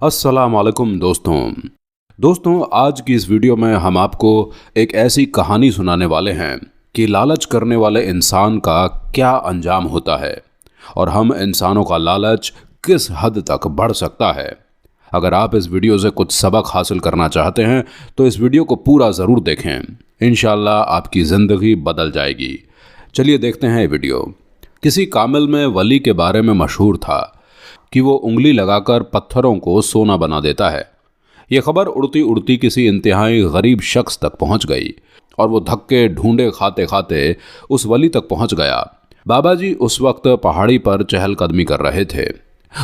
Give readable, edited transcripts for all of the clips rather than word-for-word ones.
अस्सलाम वालेकुम दोस्तों आज की इस वीडियो में हम आपको एक ऐसी कहानी सुनाने वाले हैं कि लालच करने वाले इंसान का क्या अंजाम होता है और हम इंसानों का लालच किस हद तक बढ़ सकता है। अगर आप इस वीडियो से कुछ सबक हासिल करना चाहते हैं तो इस वीडियो को पूरा ज़रूर देखें, इंशाल्लाह आपकी ज़िंदगी बदल जाएगी। चलिए देखते हैं ये वीडियो। किसी कामिल में वली के बारे में मशहूर था कि वो उंगली लगाकर पत्थरों को सोना बना देता है। ये खबर उड़ती उड़ती किसी इंतहाई गरीब शख्स तक पहुंच गई और वो धक्के ढूंढे खाते खाते उस वली तक पहुंच गया। बाबा जी उस वक्त पहाड़ी पर चहलकदमी कर रहे थे।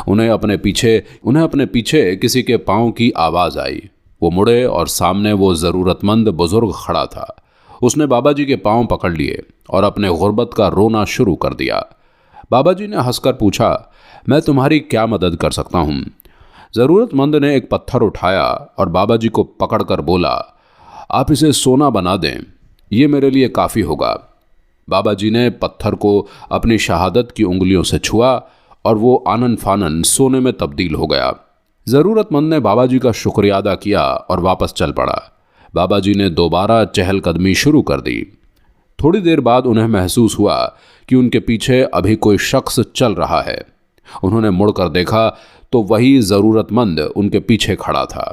उन्हें अपने पीछे किसी के पाँव की आवाज़ आई। वो मुड़े और सामने वो ज़रूरतमंद बुजुर्ग खड़ा था। उसने बाबा जी के पाँव पकड़ लिए और अपने गुर्बत का रोना शुरू कर दिया। बाबा जी ने हंसकर पूछा, मैं तुम्हारी क्या मदद कर सकता हूँ? ज़रूरतमंद ने एक पत्थर उठाया और बाबा जी को पकड़कर बोला, आप इसे सोना बना दें, ये मेरे लिए काफ़ी होगा। बाबा जी ने पत्थर को अपनी शहादत की उंगलियों से छुआ और वो आनन फानन सोने में तब्दील हो गया। ज़रूरतमंद ने बाबा जी का शुक्रिया अदा किया और वापस चल पड़ा। बाबा जी ने दोबारा चहलकदमी शुरू कर दी। थोड़ी देर बाद उन्हें महसूस हुआ कि उनके पीछे अभी कोई शख्स चल रहा है। उन्होंने मुड़कर देखा तो वही ज़रूरतमंद उनके पीछे खड़ा था।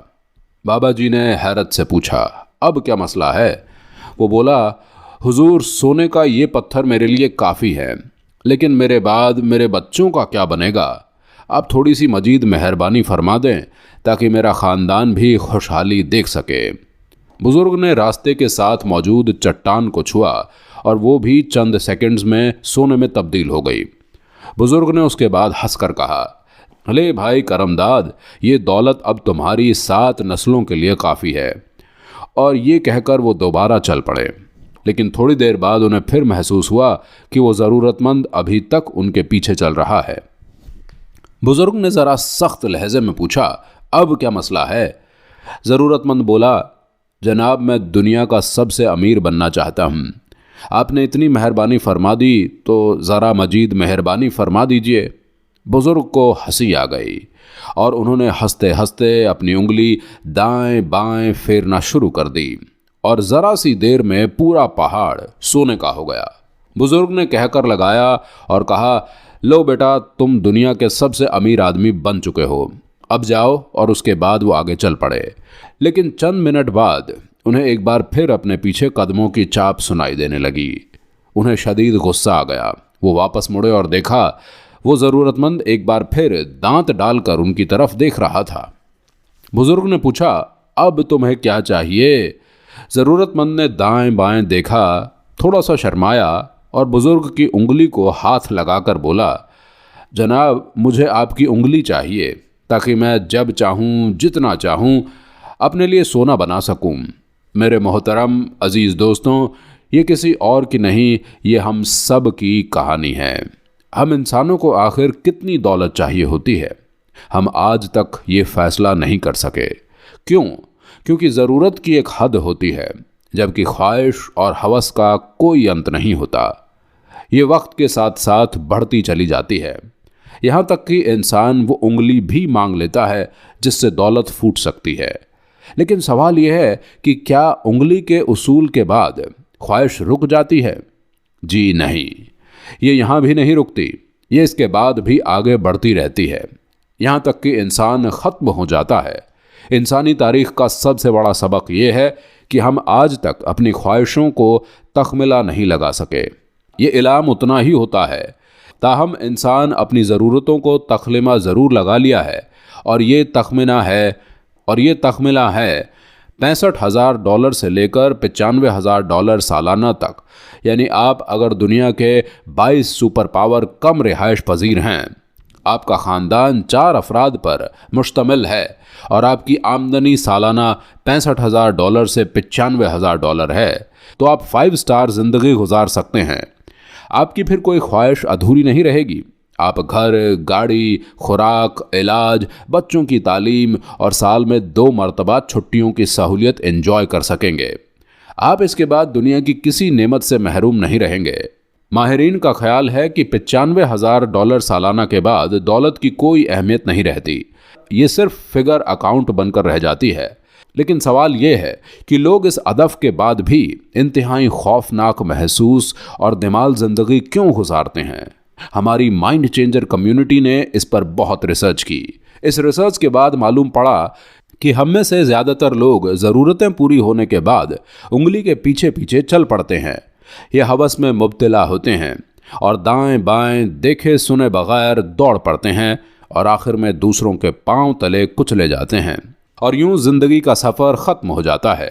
बाबा जी ने हैरत से पूछा, अब क्या मसला है? वो बोला, हुजूर, सोने का ये पत्थर मेरे लिए काफ़ी है, लेकिन मेरे बाद मेरे बच्चों का क्या बनेगा? आप थोड़ी सी मजीद मेहरबानी फरमा दें ताकि मेरा ख़ानदान भी खुशहाली देख सके। बुज़ुर्ग ने रास्ते के साथ मौजूद चट्टान को छुआ और वो भी चंद सेकंड्स में सोने में तब्दील हो गई। बुजुर्ग ने उसके बाद हंसकर कहा, अले भाई करमदाद, ये दौलत अब तुम्हारी 7 नस्लों के लिए काफ़ी है। और ये कहकर वो दोबारा चल पड़े। लेकिन थोड़ी देर बाद उन्हें फिर महसूस हुआ कि वो ज़रूरतमंद अभी तक उनके पीछे चल रहा है। बुजुर्ग ने ज़रा सख्त लहजे में पूछा, अब क्या मसला है? ज़रूरतमंद बोला, जनाब, मैं दुनिया का सबसे अमीर बनना चाहता हूँ। आपने इतनी मेहरबानी फरमा दी तो ज़रा मजीद मेहरबानी फरमा दीजिए। बुज़ुर्ग को हंसी आ गई और उन्होंने हंसते हंसते अपनी उंगली दाएं बाएं फेरना शुरू कर दी और ज़रा सी देर में पूरा पहाड़ सोने का हो गया। बुज़ुर्ग ने कहकर लगाया और कहा, लो बेटा, तुम दुनिया के सबसे अमीर आदमी बन चुके हो, अब जाओ। और उसके बाद वो आगे चल पड़े। लेकिन चंद मिनट बाद उन्हें एक बार फिर अपने पीछे कदमों की चाप सुनाई देने लगी। उन्हें शदीद गुस्सा आ गया। वो वापस मुड़े और देखा वो ज़रूरतमंद एक बार फिर दांत डालकर उनकी तरफ देख रहा था। बुजुर्ग ने पूछा, अब तुम्हें क्या चाहिए? ज़रूरतमंद ने दाएं बाएं देखा, थोड़ा सा शर्माया और बुजुर्ग की उंगली को हाथ लगाकर बोला, जनाब, मुझे आपकी उंगली चाहिए ताकि मैं जब चाहूँ जितना चाहूँ अपने लिए सोना बना सकूँ। मेरे मोहतरम अज़ीज़ दोस्तों, ये किसी और की नहीं, ये हम सब की कहानी है। हम इंसानों को आखिर कितनी दौलत चाहिए होती है, हम आज तक ये फ़ैसला नहीं कर सके। क्यों? क्योंकि ज़रूरत की एक हद होती है, जबकि ख्वाहिश और हवस का कोई अंत नहीं होता। ये वक्त के साथ साथ बढ़ती चली जाती है, यहाँ तक कि इंसान वो उंगली भी मांग लेता है जिससे दौलत फूट सकती है। लेकिन सवाल यह है कि क्या उंगली के उसूल के बाद ख्वाहिश रुक जाती है? जी नहीं, ये यहाँ भी नहीं रुकती, ये इसके बाद भी आगे बढ़ती रहती है, यहाँ तक कि इंसान ख़त्म हो जाता है। इंसानी तारीख़ का सबसे बड़ा सबक ये है कि हम आज तक अपनी ख्वाहिशों को तख़मिला नहीं लगा सके। ये इलाम उतना ही होता है। ताहम इंसान अपनी ज़रूरतों को तख़लिमा ज़रूर लगा लिया है और ये तख़मिला है $65,000 से लेकर $95,000 सालाना तक। यानी आप अगर दुनिया के 22 सुपर पावर कम रिहाइश पजीर हैं, आपका ख़ानदान 4 अफराद पर मुश्तमिल है और आपकी आमदनी सालाना $65,000 से $95,000 है, तो आप 5 स्टार ज़िंदगी गुजार सकते हैं। आपकी फिर कोई ख्वाहिश अधूरी नहीं रहेगी। आप घर, गाड़ी, खुराक, इलाज, बच्चों की तालीम और साल में 2 मरतबा छुट्टियों की सहूलियत एंजॉय कर सकेंगे। आप इसके बाद दुनिया की किसी नेमत से महरूम नहीं रहेंगे। माहिरीन का ख्याल है कि $95,000 सालाना के बाद दौलत की कोई अहमियत नहीं रहती, ये सिर्फ फिगर अकाउंट बनकर रह जाती है। लेकिन सवाल ये है कि लोग इस अदफ के बाद भी इंतहाई खौफनाक महसूस और दिमाग जिंदगी क्यों गुजारते हैं। हमारी माइंड चेंजर कम्युनिटी ने इस पर बहुत रिसर्च की। इस रिसर्च के बाद मालूम पड़ा कि हम में से ज़्यादातर लोग ज़रूरतें पूरी होने के बाद उंगली के पीछे पीछे चल पड़ते हैं। ये हवस में मुब्तला होते हैं और दाएं बाएं देखे सुने बगैर दौड़ पड़ते हैं और आखिर में दूसरों के पांव तले कुचले जाते हैं और यूं जिंदगी का सफ़र ख़त्म हो जाता है।